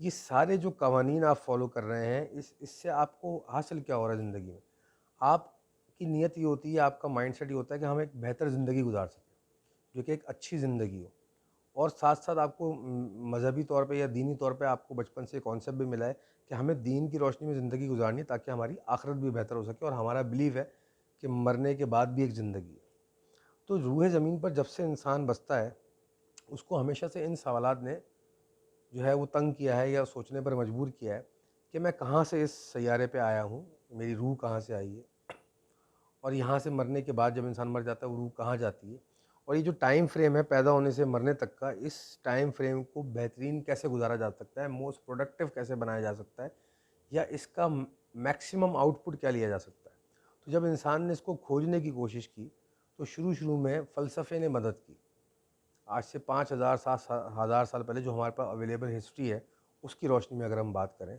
یہ سارے جو قوانین آپ فالو کر رہے ہیں، اس سے آپ کو حاصل کیا ہو رہا ہے زندگی میں؟ آپ کی نیت یہ ہوتی ہے، آپ کا مائنڈ سیٹ یہ ہوتا ہے کہ ہم ایک بہتر زندگی گزار سکیں، جو کہ ایک اچھی زندگی ہو، اور ساتھ ساتھ آپ کو مذہبی طور پہ یا دینی طور پہ آپ کو بچپن سے کانسیپٹ بھی ملا ہے کہ ہمیں دین کی روشنی میں زندگی گزارنی ہے تاکہ ہماری آخرت بھی بہتر ہو سکے، اور ہمارا بلیف ہے کہ مرنے کے بعد بھی ایک زندگی ہے۔ تو روح زمین پر جب سے انسان بستا ہے، اس کو ہمیشہ سے ان سوالات نے جو ہے وہ تنگ کیا ہے یا سوچنے پر مجبور کیا ہے کہ میں کہاں سے اس سیارے پہ آیا ہوں، میری روح کہاں سے آئی ہے، اور یہاں سے مرنے کے بعد جب انسان مر جاتا ہے وہ روح کہاں جاتی ہے، اور یہ جو ٹائم فریم ہے پیدا ہونے سے مرنے تک کا، اس ٹائم فریم کو بہترین کیسے گزارا جا سکتا ہے، موسٹ پروڈکٹیو کیسے بنایا جا سکتا ہے، یا اس کا میکسیمم آؤٹ پٹ کیا لیا جا سکتا ہے۔ تو جب انسان نے اس کو کھوجنے کی کوشش کی تو شروع میں فلسفے نے مدد کی۔ آج سے 5,000 7,000 سال پہلے جو ہمارے پاس اویلیبل ہسٹری ہے، اس کی روشنی میں اگر ہم بات کریں،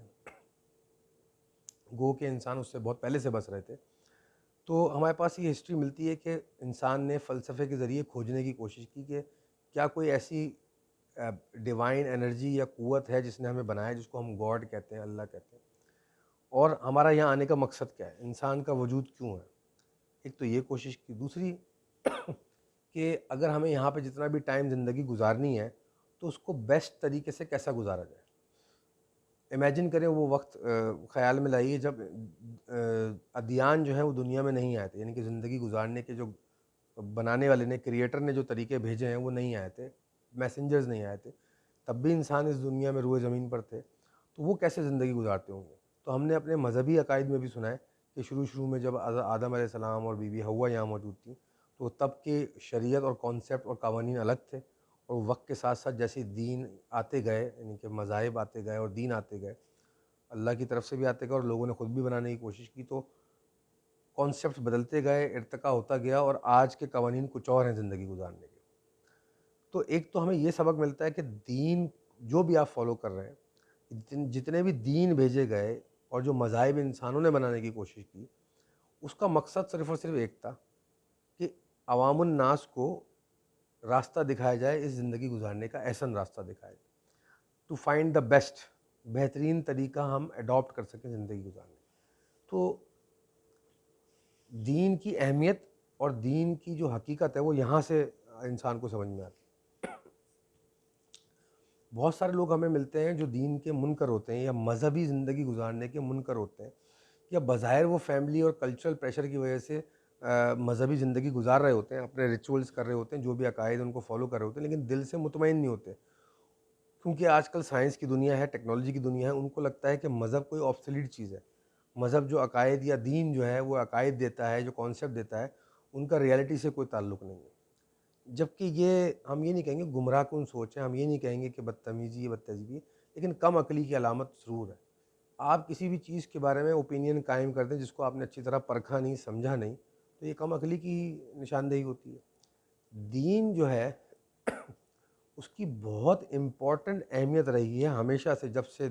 گو کہ انسان اس سے بہت پہلے سے بس رہے تھے، تو ہمارے پاس یہ ہسٹری ملتی ہے کہ انسان نے فلسفے کے ذریعے کھوجنے کی کوشش کی کہ کیا کوئی ایسی ڈیوائن انرجی یا قوت ہے جس نے ہمیں بنایا، جس کو ہم گاڈ کہتے ہیں، اللہ کہتے ہیں، اور ہمارا یہاں آنے کا مقصد کیا ہے، انسان کا وجود کیوں ہے۔ ایک تو یہ کوشش کی، دوسری کہ اگر ہمیں یہاں پہ جتنا بھی ٹائم زندگی گزارنی ہے تو اس کو بیسٹ طریقے سے کیسا گزارا جائے۔ امیجن کریں وہ وقت، خیال میں لائیے جب ادیان جو ہیں وہ دنیا میں نہیں آئے تھے، یعنی کہ زندگی گزارنے کے جو بنانے والے نے، کریٹر نے جو طریقے بھیجے ہیں وہ نہیں آئے تھے، میسنجرز نہیں آئے تھے، تب بھی انسان اس دنیا میں روئے زمین پر تھے، تو وہ کیسے زندگی گزارتے ہوں گے؟ تو ہم نے اپنے مذہبی عقائد میں بھی سنا ہے کہ شروع میں جب آدم علیہ السلام اور بی بی حوا یہاں موجود تھیں تو تب کے شریعت اور کانسیپٹ اور قوانین الگ تھے، اور وقت کے ساتھ ساتھ جیسے دین آتے گئے، یعنی کہ مذاہب آتے گئے اور دین آتے گئے، اللہ کی طرف سے بھی آتے گئے اور لوگوں نے خود بھی بنانے کی کوشش کی، تو کانسیپٹس بدلتے گئے، ارتقا ہوتا گیا، اور آج کے قوانین کچھ اور ہیں زندگی گزارنے کے۔ تو ایک تو ہمیں یہ سبق ملتا ہے کہ دین جو بھی آپ فالو کر رہے ہیں، جتنے بھی دین بھیجے گئے اور جو مذاہب انسانوں نے بنانے کی کوشش کی، اس کا مقصد صرف اور صرف ایک تھا کہ عوام الناس کو راستہ دکھایا جائے، اس زندگی گزارنے کا احسن راستہ دکھایا جائے، ٹو فائنڈ دا بیسٹ، بہترین طریقہ ہم اڈاپٹ کر سکیں زندگی گزارنے۔ تو دین کی اہمیت اور دین کی جو حقیقت ہے وہ یہاں سے انسان کو سمجھ میں آتی ہے۔ بہت سارے لوگ ہمیں ملتے ہیں جو دین کے منکر ہوتے ہیں یا مذہبی زندگی گزارنے کے منکر ہوتے ہیں، یا بظاہر وہ فیملی اور کلچرل پریشر کی وجہ سے مذہبی زندگی گزار رہے ہوتے ہیں، اپنے ریچولز کر رہے ہوتے ہیں، جو بھی عقائد ان کو فالو کر رہے ہوتے ہیں، لیکن دل سے مطمئن نہیں ہوتے، کیونکہ آج کل سائنس کی دنیا ہے، ٹیکنالوجی کی دنیا ہے، ان کو لگتا ہے کہ مذہب کوئی آبسلیٹ چیز ہے۔ مذہب جو عقائد یا دین جو ہے وہ عقائد دیتا ہے، جو کانسیپٹ دیتا ہے، ان کا ریالٹی سے کوئی تعلق نہیں ہے۔ جبکہ یہ ہم یہ نہیں کہیں گے گمراہ کن سوچ ہے، ہم یہ نہیں کہیں گے کہ بدتمیزی ہے، بدتہذیبی ہے، لیکن کم عقلی کی علامت ضرور ہے۔ آپ کسی بھی چیز کے بارے میں اوپینین قائم کر دیں جس کو آپ نے اچھی طرح پرکھا نہیں، سمجھا نہیں، تو یہ کم عقلی کی نشاندہی ہوتی ہے۔ دین جو ہے اس کی بہت امپورٹنٹ اہمیت رہی ہے ہمیشہ سے، جب سے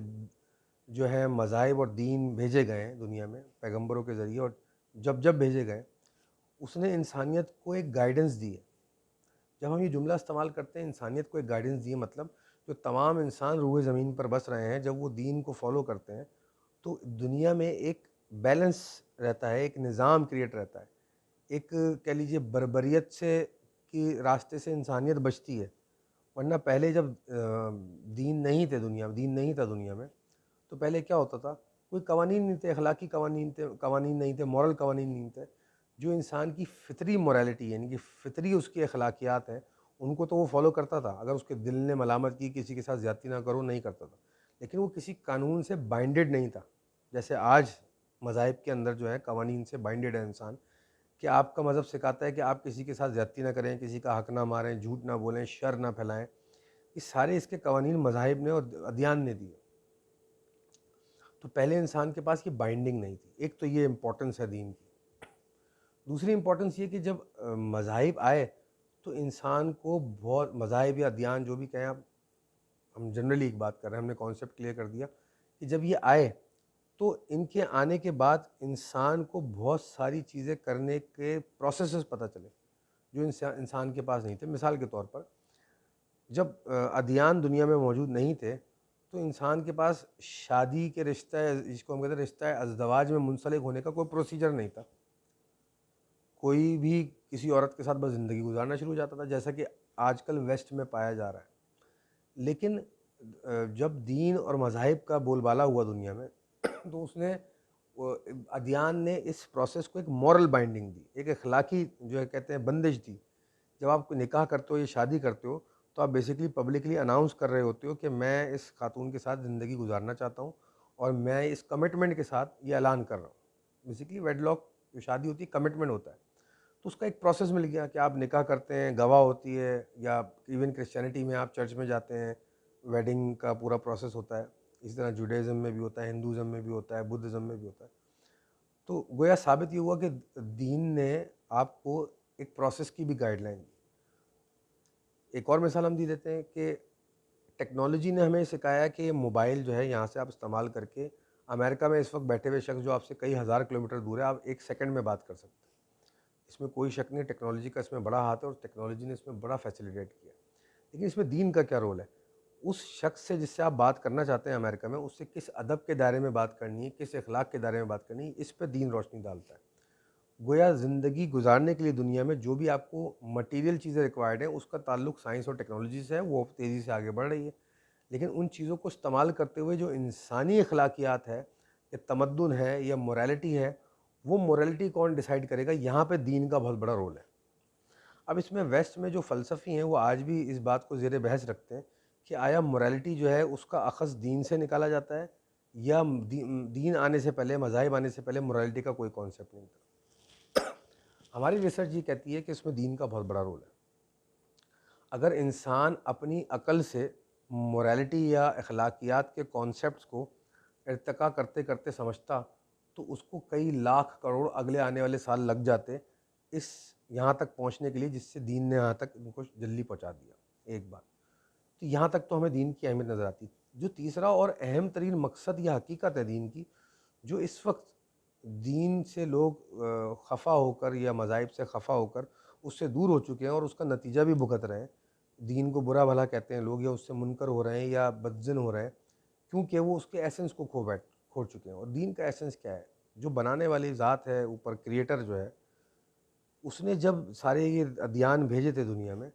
جو ہے مذاہب اور دین بھیجے گئے ہیں دنیا میں پیغمبروں کے ذریعے، اور جب بھیجے گئے اس نے انسانیت کو ایک گائیڈنس دی ہے۔ جب ہم یہ جملہ استعمال کرتے ہیں انسانیت کو ایک گائیڈنس دی ہے، مطلب جو تمام انسان روئے زمین پر بس رہے ہیں، جب وہ دین کو فالو کرتے ہیں تو دنیا میں ایک بیلنس رہتا ہے، ایک نظام کریٹ رہتا ہے، ایک کہہ لیجیے بربریت سے کی راستے سے انسانیت بچتی ہے۔ ورنہ پہلے جب دین نہیں تھے دنیا میں، دین نہیں تھا دنیا میں، تو پہلے کیا ہوتا تھا؟ کوئی قوانین نہیں تھے، اخلاقی قوانین نہیں تھے، مورل قوانین نہیں تھے۔ جو انسان کی فطری موریلٹی یعنی کہ فطری اس کی اخلاقیات ہیں، ان کو تو وہ فالو کرتا تھا۔ اگر اس کے دل نے ملامت کی، کسی کے ساتھ زیادتی نہ کرو، نہیں کرتا تھا، لیکن وہ کسی قانون سے بائنڈڈ نہیں تھا، جیسے آج مذاہب کے اندر جو ہے قوانین سے بائنڈڈ ہے انسان، کہ آپ کا مذہب سکھاتا ہے کہ آپ کسی کے ساتھ زیادتی نہ کریں، کسی کا حق نہ ماریں، جھوٹ نہ بولیں، شر نہ پھیلائیں۔ یہ سارے اس کے قوانین مذاہب نے اور ادیان نے دیے۔ تو پہلے انسان کے پاس یہ بائنڈنگ نہیں تھی۔ ایک تو یہ امپورٹنس ہے دین کی۔ دوسری امپورٹنس یہ کہ جب مذاہب آئے تو انسان کو بہت، مذاہب یا ادیان جو بھی کہیں آپ، ہم جنرلی ایک بات کر رہے ہیں، ہم نے کانسیپٹ کلیئر کر دیا کہ جب یہ آئے تو ان کے آنے کے بعد انسان کو بہت ساری چیزیں کرنے کے پروسیسز پتہ چلے جو انسان کے پاس نہیں تھے۔ مثال کے طور پر جب ادیان دنیا میں موجود نہیں تھے تو انسان کے پاس شادی کے رشتہ، جس کو ہم کہتے ہیں رشتہ ازدواج میں منسلک ہونے کا کوئی پروسیجر نہیں تھا. کوئی بھی کسی عورت کے ساتھ بس زندگی گزارنا شروع ہو جاتا تھا، جیسا کہ آج کل ویسٹ میں پایا جا رہا ہے. لیکن جب دین اور مذاہب کا بول بالا ہوا دنیا میں تو اس نے ادیان نے اس پروسیس کو ایک مورل بائنڈنگ دی، ایک اخلاقی جو ہے کہتے ہیں بندش دی. جب آپ نکاح کرتے ہو یا شادی کرتے ہو تو آپ بیسیکلی پبلکلی اناؤنس کر رہے ہوتے ہو کہ میں اس خاتون کے ساتھ زندگی گزارنا چاہتا ہوں اور میں اس کمٹمنٹ کے ساتھ یہ اعلان کر رہا ہوں. بیسیکلی ویڈ لاک جو شادی ہوتی ہے کمٹمنٹ ہوتا ہے. تو اس کا ایک پروسیس مل گیا کہ آپ نکاح کرتے ہیں، گواہ ہوتی ہے، یا ایون کرسچینٹی میں آپ چرچ میں جاتے ہیں، ویڈنگ کا پورا پروسیس ہوتا ہے. اسی طرح جوڈیزم میں بھی ہوتا ہے، ہندوازم میں بھی ہوتا ہے، بدھزم میں بھی ہوتا ہے. تو گویا ثابت یہ ہوا کہ دین نے آپ کو ایک پروسیس کی بھی گائیڈ لائن دی. ایک اور مثال ہم دی دیتے ہیں کہ ٹیکنالوجی نے ہمیں سکھایا کہ موبائل جو ہے یہاں سے آپ استعمال کر کے امریکہ میں اس وقت بیٹھے ہوئے شخص جو آپ سے کئی ہزار کلومیٹر دور ہے، آپ ایک سیکنڈ میں بات کر سکتے ہیں. اس میں کوئی شک نہیں، ٹیکنالوجی کا اس میں بڑا ہاتھ ہے اور ٹیکنالوجی نے اس میں بڑا فیسیلیٹیٹ کیا. لیکن اس میں دین کا کیا رول ہے؟ اس شخص سے جس سے آپ بات کرنا چاہتے ہیں امریکہ میں، اس سے کس ادب کے دائرے میں بات کرنی ہے، کس اخلاق کے دائرے میں بات کرنی ہے، اس پہ دین روشنی ڈالتا ہے. گویا زندگی گزارنے کے لیے دنیا میں جو بھی آپ کو مٹیریل چیزیں ریکوائرڈ ہیں، اس کا تعلق سائنس اور ٹیکنالوجی سے ہے. وہ تیزی سے آگے بڑھ رہی ہے، لیکن ان چیزوں کو استعمال کرتے ہوئے جو انسانی اخلاقیات ہے یا تمدن ہے یا موریلٹی ہے، وہ موریلٹی کون ڈیسائیڈ کرے گا؟ یہاں پہ دین کا بہت بڑا رول ہے. اب اس میں ویسٹ میں جو فلسفی ہیں وہ آج بھی اس بات کو زیر بحث رکھتے ہیں کہ آیا موریلٹی جو ہے اس کا اخذ دین سے نکالا جاتا ہے، یا دین آنے سے پہلے، مذاہب آنے سے پہلے موریلٹی کا کوئی کانسیپٹ نہیں تھا. ہماری ریسرچ یہ کہتی ہے کہ اس میں دین کا بہت بڑا رول ہے. اگر انسان اپنی عقل سے موریلٹی یا اخلاقیات کے کانسیپٹس کو ارتقا کرتے کرتے سمجھتا تو اس کو کئی لاکھ کروڑ اگلے آنے والے سال لگ جاتے اس یہاں تک پہنچنے کے لیے جس سے دین نے یہاں تک ان کو جلدی پہنچا دیا. ایک بات تو یہاں تک تو ہمیں دین کی اہمیت نظر آتی. جو تیسرا اور اہم ترین مقصد یا حقیقت ہے دین کی، جو اس وقت دین سے لوگ خفا ہو کر یا مذاہب سے خفا ہو کر اس سے دور ہو چکے ہیں اور اس کا نتیجہ بھی بھگت رہے ہیں. دین کو برا بھلا کہتے ہیں لوگ، یا اس سے منکر ہو رہے ہیں یا بدظن ہو رہے ہیں، کیونکہ وہ اس کے ایسنس کو کھو چکے ہیں. اور دین کا ایسنس کیا ہے؟ جو بنانے والی ذات ہے اوپر، کریٹر جو ہے، اس نے جب سارے یہ ادیان بھیجے تھے دنیا میں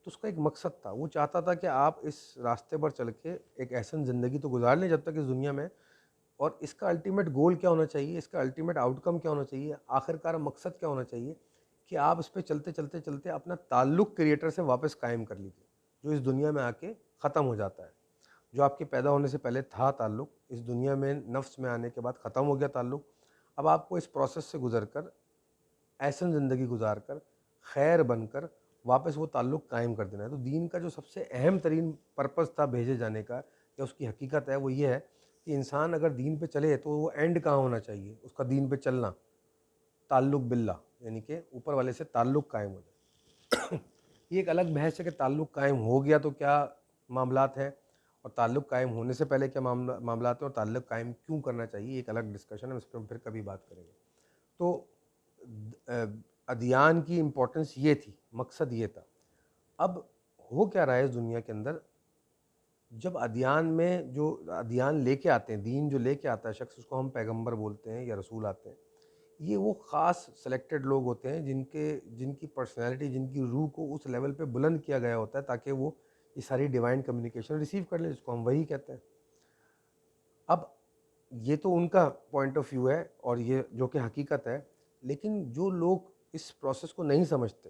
تو اس کا ایک مقصد تھا. وہ چاہتا تھا کہ آپ اس راستے پر چل کے ایک ایسن زندگی تو گزار لیں جب تک اس دنیا میں، اور اس کا الٹیمیٹ گول کیا ہونا چاہیے، اس کا الٹیمیٹ آؤٹ کم کیا ہونا چاہیے، آخر کار مقصد کیا ہونا چاہیے، کہ آپ اس پہ چلتے چلتے چلتے اپنا تعلق کریٹر سے واپس قائم کر لیجیے، جو اس دنیا میں آ کے ختم ہو جاتا ہے. جو آپ کے پیدا ہونے سے پہلے تھا تعلق، اس دنیا میں نفس میں آنے کے بعد ختم ہو گیا تعلق. اب آپ کو اس پروسیس سے گزر کر، ایسن زندگی گزار کر، خیر بن کر واپس وہ تعلق قائم کر دینا ہے. تو دین کا جو سب سے اہم ترین پرپس تھا بھیجے جانے کا، یا اس کی حقیقت ہے، وہ یہ ہے کہ انسان اگر دین پہ چلے تو وہ اینڈ کہاں ہونا چاہیے اس کا؟ دین پہ چلنا، تعلق باللہ، یعنی کہ اوپر والے سے تعلق قائم ہو جائے. یہ ایک الگ بحث ہے کہ تعلق قائم ہو گیا تو کیا معاملات ہیں، اور تعلق قائم ہونے سے پہلے کیا معاملات ہیں، اور تعلق قائم کیوں کرنا چاہیے. ایک الگ ڈسکشن ہے، اس پہ ہم پھر کبھی بات کریں گے. تو ادیان کی امپورٹنس یہ تھی، مقصد یہ تھا. اب ہو کیا رہا ہے اس دنیا کے اندر؟ جب ادیان میں جو ادیان لے کے آتے ہیں، دین جو لے کے آتا ہے شخص، اس کو ہم پیغمبر بولتے ہیں یا رسول آتے ہیں. یہ وہ خاص سلیکٹڈ لوگ ہوتے ہیں جن کی پرسنالٹی، جن کی روح کو اس لیول پہ بلند کیا گیا ہوتا ہے تاکہ وہ یہ ساری ڈیوائن کمیونیکیشن ریسیو کر لیں، جس کو ہم وحی کہتے ہیں. اب یہ تو ان کا پوائنٹ آف ویو ہے اور یہ جو کہ حقیقت ہے. لیکن جو لوگ اس پروسیس کو نہیں سمجھتے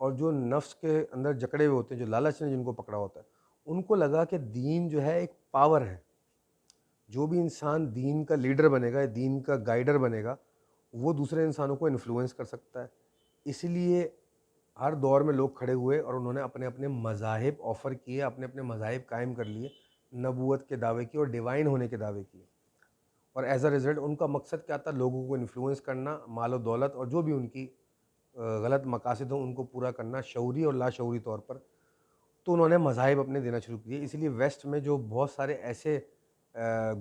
اور جو نفس کے اندر جکڑے ہوئے ہوتے ہیں، جو لالچ نے جن کو پکڑا ہوتا ہے، ان کو لگا کہ دین جو ہے ایک پاور ہے. جو بھی انسان دین کا لیڈر بنے گا، دین کا گائیڈر بنے گا، وہ دوسرے انسانوں کو انفلوئنس کر سکتا ہے. اس لیے ہر دور میں لوگ کھڑے ہوئے اور انہوں نے اپنے اپنے مذاہب آفر کیے، اپنے اپنے مذاہب قائم کر لیے، نبوت کے دعوے کیے اور ڈیوائن ہونے کے دعوے کیے. اور ایز اے رزلٹ ان کا مقصد کیا تھا؟ لوگوں کو انفلوئنس کرنا، مال و دولت اور جو بھی ان کی غلط مقاصد ہوں ان کو پورا کرنا، شعوری اور لاشعوری طور پر. تو انہوں نے مذاہب اپنے دینا شروع کیے. اس لیے ویسٹ میں جو بہت سارے ایسے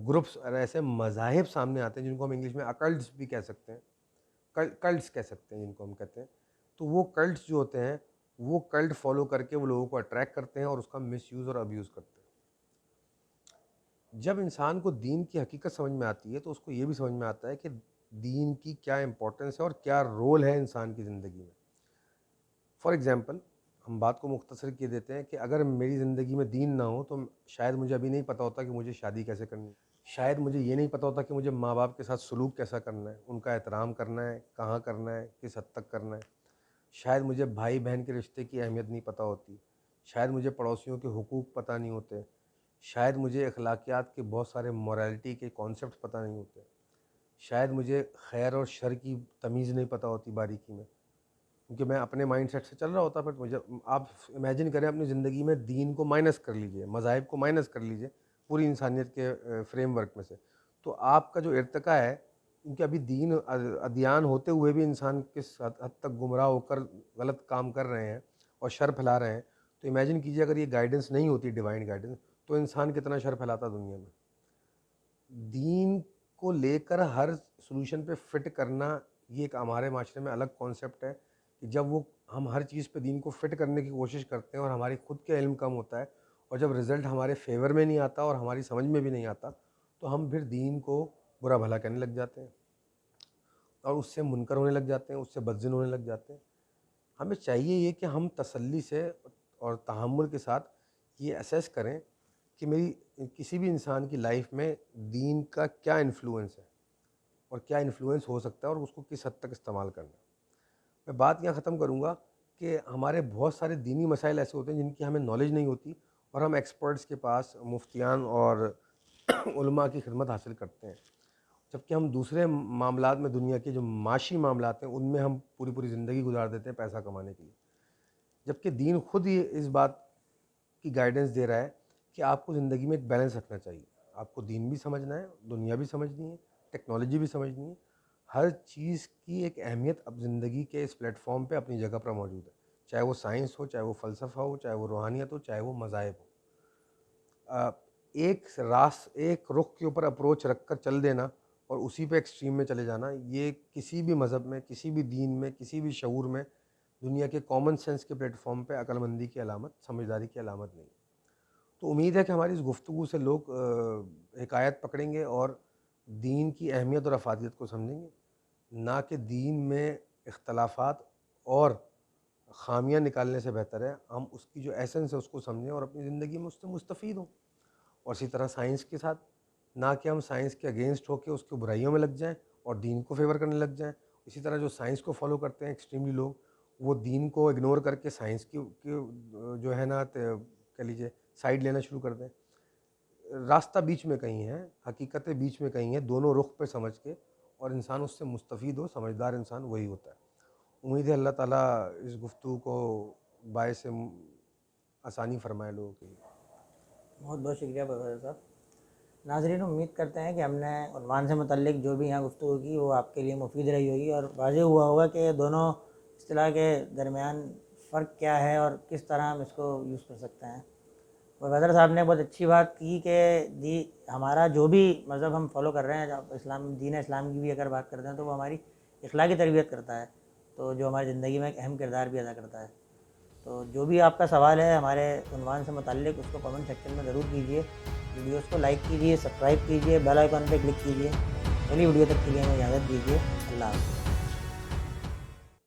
گروپس اور ایسے مذاہب سامنے آتے ہیں جن کو ہم انگلش میں اکلٹس بھی کہہ سکتے ہیں، کلٹس کہہ سکتے ہیں جن کو ہم کہتے ہیں. تو وہ کلٹس جو ہوتے ہیں، وہ کلٹ فالو کر کے وہ لوگوں کو اٹریکٹ کرتے ہیں اور اس کا مس یوز اور ابیوز کرتے ہیں. جب انسان کو دین کی حقیقت سمجھ میں آتی ہے تو اس کو یہ بھی سمجھ میں آتا ہے کہ دین کی کیا امپورٹنس ہے اور کیا رول ہے انسان کی زندگی میں. فار ایگزامپل ہم بات کو مختصر کیے دیتے ہیں کہ اگر میری زندگی میں دین نہ ہو تو شاید مجھے ابھی نہیں پتہ ہوتا کہ مجھے شادی کیسے کرنی ہے, شاید مجھے یہ نہیں پتہ ہوتا کہ مجھے ماں باپ کے ساتھ سلوک کیسا کرنا ہے, ان کا احترام کرنا ہے, کہاں کرنا ہے, کس حد تک کرنا ہے, شاید مجھے بھائی بہن کے رشتے کی اہمیت نہیں پتہ ہوتی, شاید مجھے پڑوسیوں کے حقوق پتہ نہیں ہوتے, شاید مجھے اخلاقیات کے بہت سارے مورالٹی کے کانسیپٹس پتہ نہیں ہوتے, شاید مجھے خیر اور شر کی تمیز نہیں پتہ ہوتی باریکی میں, کیونکہ میں اپنے مائنڈ سیٹ سے چل رہا ہوتا. بٹ مجھے آپ امیجن کریں اپنی زندگی میں دین کو مائنس کر لیجئے, مذاہب کو مائنس کر لیجئے پوری انسانیت کے فریم ورک میں سے, تو آپ کا جو ارتقاء ہے, کیونکہ ابھی دین ادیان ہوتے ہوئے بھی انسان کس حد تک گمراہ ہو کر غلط کام کر رہے ہیں اور شر پھیلا رہے ہیں, تو امیجن کیجئے اگر یہ گائیڈنس نہیں ہوتی, ڈیوائن گائیڈنس, تو انسان کتنا شر پھیلاتا دنیا میں. دین کو لے کر ہر سلوشن پہ فٹ کرنا یہ ایک ہمارے معاشرے میں الگ کانسیپٹ ہے کہ جب ہم ہر چیز پہ دین کو فٹ کرنے کی کوشش کرتے ہیں اور ہماری خود کا علم کم ہوتا ہے اور جب رزلٹ ہمارے فیور میں نہیں آتا اور ہماری سمجھ میں بھی نہیں آتا تو ہم پھر دین کو برا بھلا کہنے لگ جاتے ہیں اور اس سے منکر ہونے لگ جاتے ہیں, اس سے بدظن ہونے لگ جاتے ہیں. ہمیں چاہیے یہ کہ ہم تسلی سے اور تحمل کے ساتھ یہ اسیس کریں کہ میری کسی بھی انسان کی لائف میں دین کا کیا انفلوئنس ہے اور کیا انفلوئنس ہو سکتا ہے اور اس کو کس حد تک استعمال کرنا ہے. میں بات یہاں ختم کروں گا کہ ہمارے بہت سارے دینی مسائل ایسے ہوتے ہیں جن کی ہمیں نالج نہیں ہوتی اور ہم ایکسپرٹس کے پاس, مفتیان اور علماء کی خدمت حاصل کرتے ہیں, جبکہ ہم دوسرے معاملات میں, دنیا کے جو معاشی معاملات ہیں, ان میں ہم پوری زندگی گزار دیتے ہیں پیسہ کمانے کے لیے, جبکہ دین خود ہی اس بات کی گائیڈنس دے رہا ہے کہ آپ کو زندگی میں ایک بیلنس رکھنا چاہیے. آپ کو دین بھی سمجھنا ہے, دنیا بھی سمجھنی ہے, ٹیکنالوجی بھی سمجھنی ہے, ہر چیز کی ایک اہمیت اب زندگی کے اس پلیٹ فارم پہ اپنی جگہ پر موجود ہے, چاہے وہ سائنس ہو, چاہے وہ فلسفہ ہو, چاہے وہ روحانیت ہو, چاہے وہ مذاہب ہو. ایک رخ کے اوپر اپروچ رکھ کر چل دینا اور اسی پہ ایکسٹریم میں چلے جانا, یہ کسی بھی مذہب میں, کسی بھی دین میں, کسی بھی شعور میں, دنیا کے کامن سینس کے پلیٹ فارم پہ عقل مندی کی علامت, سمجھداری کی علامت نہیں. تو امید ہے کہ ہماری اس گفتگو سے لوگ حکایت پکڑیں گے اور دین کی اہمیت اور افادیت کو سمجھیں گے, نہ کہ دین میں اختلافات اور خامیاں نکالنے سے بہتر ہے ہم اس کی جو ایسنس ہے اس کو سمجھیں اور اپنی زندگی میں اس سے مستفید ہوں. اور اسی طرح سائنس کے ساتھ, نہ کہ ہم سائنس کے اگینسٹ ہو کے اس کے برائیوں میں لگ جائیں اور دین کو فیور کرنے لگ جائیں. اسی طرح جو سائنس کو فالو کرتے ہیں ایکسٹریملی لوگ, وہ دین کو اگنور کر کے سائنس کی جو ہے نا کہہ لیجیے سائڈ لینا شروع کر دیں. راستہ بیچ میں کہیں ہے, حقیقتیں بیچ میں کہیں ہیں, دونوں رخ پہ سمجھ کے, اور انسان اس سے مستفید ہو, سمجھدار انسان وہی ہوتا ہے. امید ہے اللہ تعالیٰ اس گفتگو کو باعث آسانی فرمائے لوگوں کے لیے. بہت بہت شکریہ پروفیسر صاحب. ناظرین, امید کرتے ہیں کہ ہم نے عنوان سے متعلق جو بھی یہاں گفتگو کی وہ آپ کے لیے مفید رہی ہوگی اور واضح ہوا ہوگا کہ دونوں اصطلاح کے درمیان فرق کیا ہے اور کس طرح ہم اس کو یوز کر سکتے ہیں. پروفیسر صاحب نے بہت اچھی بات کی کہ ہمارا جو بھی مذہب ہم فالو کر رہے ہیں, جب دین اسلام کی بھی اگر بات کرتے ہیں تو وہ ہماری اخلاقی تربیت کرتا ہے, تو جو ہماری زندگی میں ایک اہم کردار بھی ادا کرتا ہے. تو جو بھی آپ کا سوال ہے ہمارے عنوان سے متعلق اس کو کمنٹ سیکشن میں ضرور کیجیے. ویڈیوز کو لائک کیجیے, سبسکرائب کیجیے, بیل آئیکن پہ کلک کیجیے. اگلی ویڈیو تک کے لیے ہمیں اجازت دیجیے. اللہ حافظ.